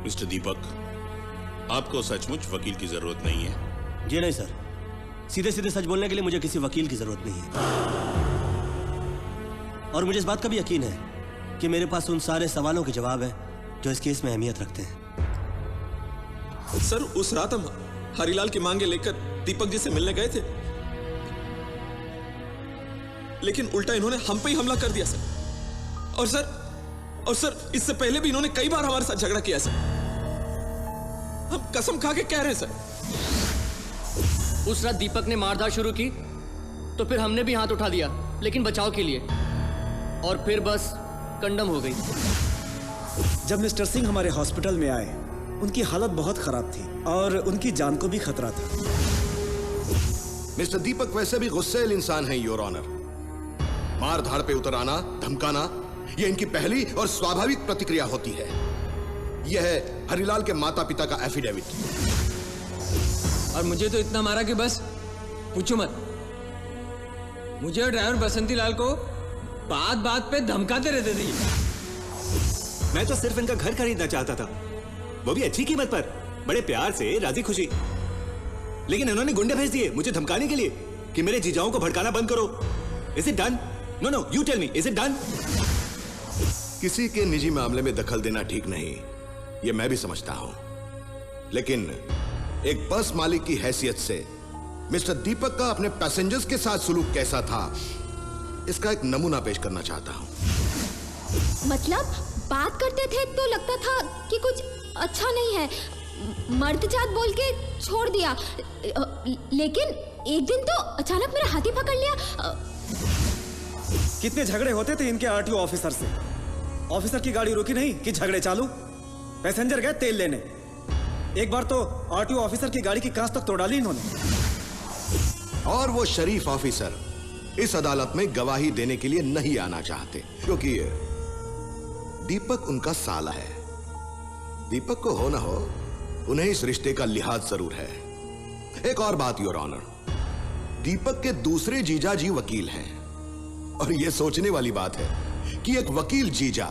Mister Deepak, आपको सचमुच वकील की जरूरत नहीं है? जी नहीं सर, सीधे सीधे सच बोलने के लिए मुझे किसी वकील की जरूरत नहीं है। और मुझे इस बात का भी यकीन है कि मेरे पास उन सारे सवालों के जवाब हैं जो इस केस में अहमियत रखते हैं। सर, उस रात हम हरिलाल की मांगे लेकर दीपक जी से मिलने गए थे, लेकिन उल्टा इन्होंने हम पे ही हमला कर दिया सर। और सर इससे पहले भी इन्होंने कई बार हमारे साथ झगड़ा किया सर। हम कसम खा के कह रहे हैं सर। उस रात दीपक ने मारधाड़ शुरू की तो फिर हमने भी हाथ उठा दिया, लेकिन बचाव के लिए, और फिर बस कंडम हो गई। जब मिस्टर सिंह हमारे हॉस्पिटल में आए, उनकी हालत बहुत खराब थी और उनकी जान को भी खतरा था। मिस्टर दीपक वैसे भी गुस्सैल इंसान हैं, योर ऑनर। मार धाड़ पे उतर आना, धमकाना, यह इनकी पहली और स्वाभाविक प्रतिक्रिया होती है। यह है हरिलाल के माता पिता का एफिडेविट। और मुझे तो इतना मारा कि बस पूछो मत। मुझे और ड्राइवर बसंती लाल को बात बात पे धमकाते रहते थे। मैं तो सिर्फ इनका घर खरीदना चाहता था, वो भी अच्छी कीमत पर, बड़े प्यार से, राजी खुशी। लेकिन इन्होंने गुंडे भेज दिए मुझे धमकाने के लिए कि मेरे जीजाओं को भड़काना बंद करो। Is it done? No, you tell me, is it done? किसी के निजी मामले में दखल देना ठीक नहीं, यह मैं भी समझता हूं। लेकिन एक बस मालिक की हैसियत से मिस्टर दीपक का अपने पैसेंजर्स के साथ सुलूक कैसा था, इसका एक नमूना पेश करना चाहता हूं। मतलब बात करते थे तो लगता था कि कुछ अच्छा नहीं है, मर्द जात बोल के छोड़ दिया, लेकिन एक दिन तो अचानक मेरा हाथी पकड़ लिया। कितने झगड़े होते थे इनके आरटीओ ऑफिसर से। ऑफिसर की गाड़ी रुकी नहीं कि झगड़े चालू। पैसेंजर गए तेल लेने, एक बार तो आरटीओ ऑफिसर की गाड़ी की कांच तक तोड़ डाली इन्होंने। और वो शरीफ ऑफिसर इस अदालत में गवाही देने के लिए नहीं आना चाहते, क्योंकि दीपक उनका साला है। दीपक को हो ना हो, उन्हें इस रिश्ते का लिहाज जरूर है। एक और बात योर ऑनर, दीपक के दूसरे जीजा जी वकील हैं, और यह सोचने वाली बात है कि एक वकील जीजा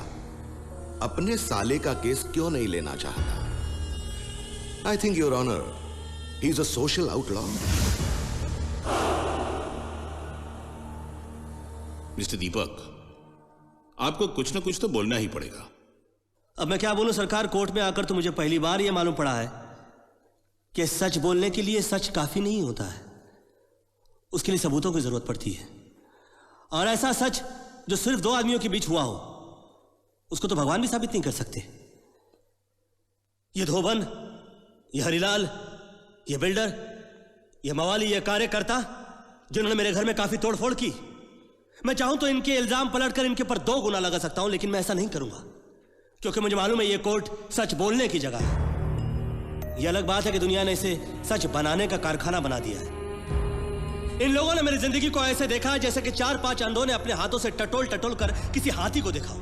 अपने साले का केस क्यों नहीं लेना चाहता। I think your honour, he is a social outlaw. Mister Deepak, आपको कुछ ना कुछ तो बोलना ही पड़ेगा। अब मैं क्या बोलूं सरकार, कोर्ट में आकर तो मुझे पहली बार यह मालूम पड़ा है कि सच बोलने के लिए सच काफी नहीं होता है, उसके लिए सबूतों की जरूरत पड़ती है। और ऐसा सच जो सिर्फ दो आदमियों के बीच हुआ हो, उसको तो भगवान भी साबित नहीं कर सकते। ये धोबन, ये हरिलाल, ये बिल्डर, ये मवाली, ये कार्यकर्ता जिन्होंने मेरे घर में काफी तोड़फोड़ की, मैं चाहूं तो इनके इल्जाम पलटकर इनके पर 2 गुना लगा सकता हूं, लेकिन मैं ऐसा नहीं करूंगा, क्योंकि मुझे मालूम है ये कोर्ट सच बोलने की जगह है। यह अलग बात है कि दुनिया ने इसे सच बनाने का कारखाना बना दिया है। इन लोगों ने मेरी जिंदगी को ऐसे देखा है जैसे कि 4-5 अंधों ने अपने हाथों से टटोल टटोल कर किसी हाथी को देखा।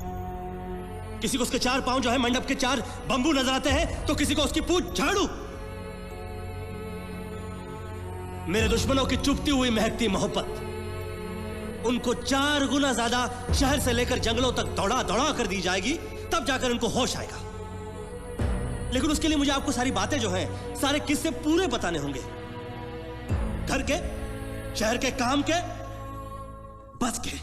किसी को उसके 4 पांव जो है मंडप के 4 बंबू नजर आते हैं, तो किसी को उसकी पूंछ झाड़ू। मेरे दुश्मनों की चुभती हुई महकती मोहब्बत उनको 4 गुना ज्यादा शहर से लेकर जंगलों तक दौड़ा दौड़ा कर दी जाएगी, तब जाकर उनको होश आएगा। लेकिन उसके लिए मुझे आपको सारी बातें जो हैं, सारे किस्से पूरे बताने होंगे, घर के, शहर के, काम के, बस के।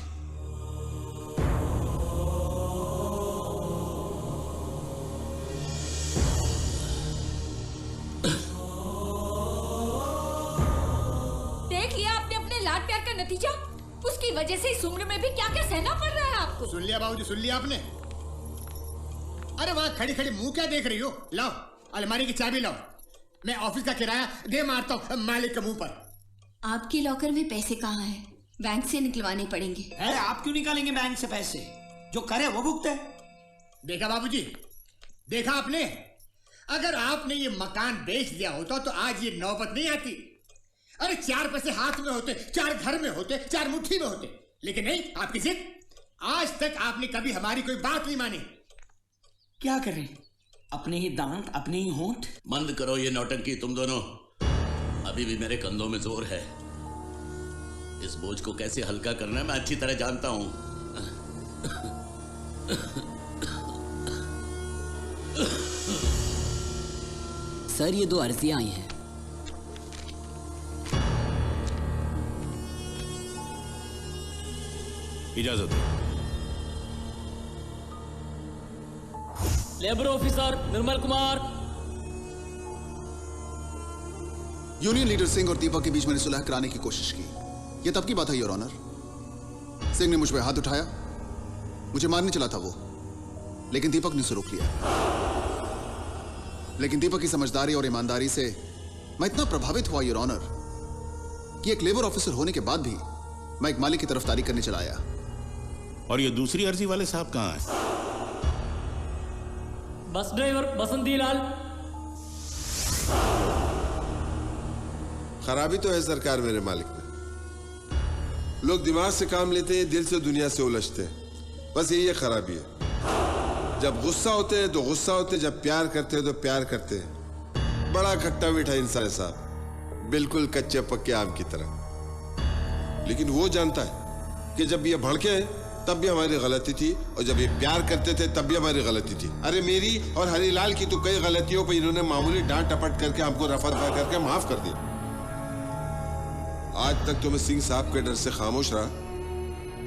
देख लिया आपने अपने लाड प्यार का नतीजा। उसकी वजह से इस उम्र में भी क्या क्या सहना पड़ रहा है आपको। सुन लिया बाबूजी, सुन लिया आपने। अरे वहां खड़ी खड़ी मुंह क्या देख रही हो? लाओ अलमारी की चाबी लाओ, मैं ऑफिस का किराया दे मारता हूँ मालिक के मुंह पर। आपके लॉकर में पैसे कहाँ हैं? बैंक से निकलवाने पड़ेंगे। अरे आप क्यों निकालेंगे बैंक से पैसे? जो करे वो भुगते। देखा बाबूजी, देखा आपने? अगर आपने ये मकान बेच दिया होता तो आज ये नौबत नहीं आती। अरे 4 पैसे हाथ में होते, 4 घर में होते, 4 मुट्ठी में होते, लेकिन नहीं, आपकी जिद। आज तक आपने कभी हमारी कोई बात नहीं मानी। क्या करें, अपने ही दांत अपने ही होंठ। बंद करो ये नौटंकी तुम दोनों, अभी भी मेरे कंधों में जोर है। इस बोझ को कैसे हल्का करना है मैं अच्छी तरह जानता हूं। सर ये 2 अर्जियां आई हैं। इजाजत दो। Labour officer Nirmal Kumar. Union leader Singh और दीपक के बीच मैंने सुलह कराने की कोशिश की। यह तब की बात है योर ऑनर। सिंह ने मुझ पर हाथ उठाया, मुझे मारने चला था वो, लेकिन दीपक ने उसे रोक लिया। लेकिन दीपक की समझदारी और ईमानदारी से मैं इतना प्रभावित हुआ योर ऑनर कि एक लेबर ऑफिसर होने के बाद भी मैं एक मालिक की तरफदारी करने चला आया। और ये दूसरी अर्जी वाले साहब कहाँ हैं? बस ड्राइवर बसंती लाल। खराबी तो है सरकार मेरे मालिक में। लोग दिमाग से काम लेते हैं, दिल से दुनिया से उलझते हैं। बस यही खराबी है। जब गुस्सा होते हैं तो गुस्सा होते हैं, जब प्यार करते हैं तो प्यार करते हैं। बड़ा खट्टा मीठा इंसान है साहब, बिल्कुल कच्चे पक्के आम की तरह। लेकिन वो जानता है कि जब ये भड़के तब भी हमारी गलती थी, और जब ये प्यार करते थे तब भी हमारी गलती थी। अरे मेरी और हरीलाल की तो कई गलतियों पर इन्होंने मामूली डांट टपट करके हमको रफा दफा करके माफ कर दिया। आज तक तो मैं सिंह साहब के डर से खामोश रहा,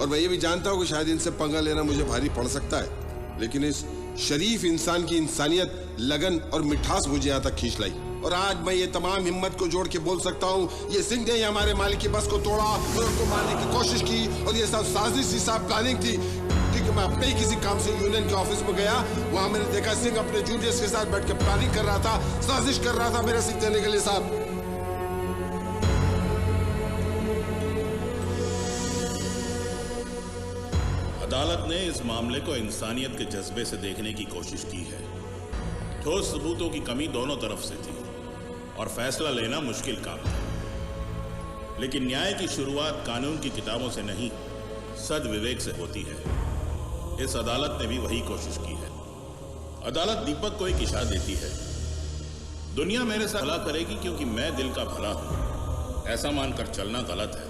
और मैं ये भी जानता हूँ कि शायद इनसे पंगा लेना मुझे भारी पड़ सकता है, लेकिन इस शरीफ इंसान की इंसानियत, लगन और मिठास मुझे यहाँ तक खींच लाई। और आज मैं ये तमाम हिम्मत को जोड़ के बोल सकता हूँ, ये सिंह ने हमारे मालिक की बस को तोड़ा और उनको मारने की कोशिश की, और ये सब साजिश ही साहब प्लानिंग थी। क्योंकि मैं अपने ही किसी काम से यूनियन के ऑफिस में गया, वहां मैंने देखा सिंह अपने जूनियर्स के साथ बैठ के प्लानिंग कर रहा था, साजिश कर रहा था मेरे सिंह देने के लिए साहब। अदालत ने इस मामले को इंसानियत के जज्बे से देखने की कोशिश की है। ठोस सबूतों की कमी दोनों तरफ से थी और फैसला लेना मुश्किल काम था। लेकिन न्याय की शुरुआत कानून की किताबों से नहीं, सद्विवेक से होती है। इस अदालत ने भी वही कोशिश की है। अदालत दीपक को एक इशारा देती है, दुनिया मेरे साथ भला करेगी क्योंकि मैं दिल का भला हूं। ऐसा मानकर चलना गलत है,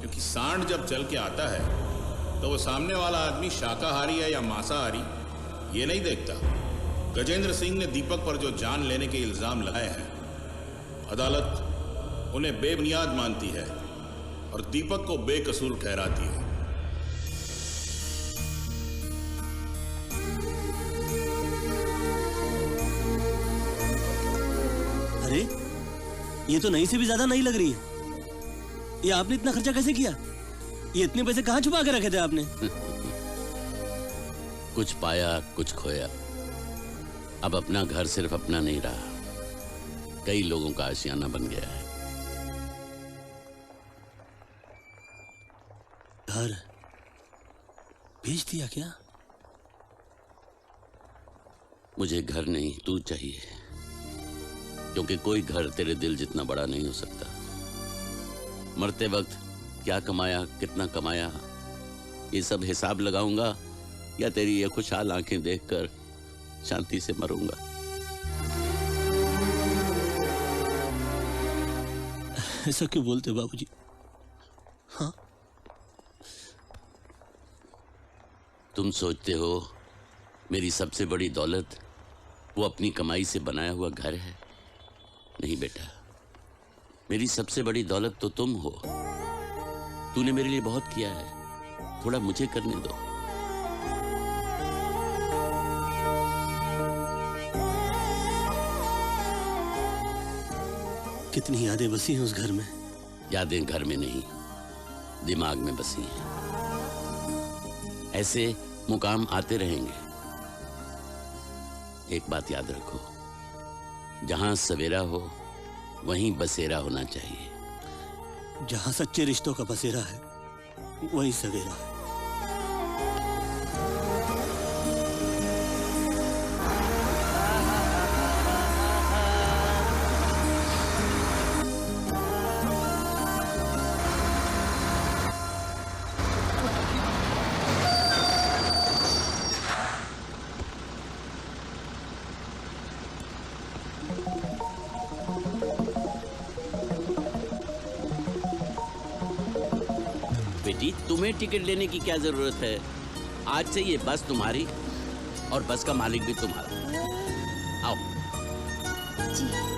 क्योंकि सांड जब चल के आता है तो वो सामने वाला आदमी शाकाहारी है या मांसाहारी ये नहीं देखता। गजेंद्र सिंह ने दीपक पर जो जान लेने के इल्जाम लगाए हैं, अदालत उन्हें बेबुनियाद मानती है और दीपक को बेकसूर ठहराती है। अरे ये तो नई से भी ज्यादा नहीं लग रही है। ये आपने इतना खर्चा कैसे किया? ये इतने पैसे कहाँ छुपा के रखे थे आपने? कुछ पाया कुछ खोया। अब अपना घर सिर्फ अपना नहीं रहा, कई लोगों का आशियाना बन गया है। घर बेच दिया क्या? मुझे घर नहीं तू चाहिए, क्योंकि कोई घर तेरे दिल जितना बड़ा नहीं हो सकता। मरते वक्त क्या कमाया कितना कमाया ये सब हिसाब लगाऊंगा, या तेरी ये खुशहाल आंखें देखकर शांति से मरूंगा। ऐसा क्यों बोलते बाबूजी? हाँ, तुम सोचते हो मेरी सबसे बड़ी दौलत वो अपनी कमाई से बनाया हुआ घर है? नहीं बेटा, मेरी सबसे बड़ी दौलत तो तुम हो। तूने मेरे लिए बहुत किया है, थोड़ा मुझे करने दो। कितनी यादें बसी हैं उस घर में। यादें घर में नहीं, दिमाग में बसी हैं। ऐसे मुकाम आते रहेंगे। एक बात याद रखो, जहां सवेरा हो वहीं बसेरा होना चाहिए। जहां सच्चे रिश्तों का बसेरा है वहीं सवेरा है। बेटी, तुम्हें टिकट लेने की क्या जरूरत है? आज से ये बस तुम्हारी और बस का मालिक भी तुम्हारा। आओ। जी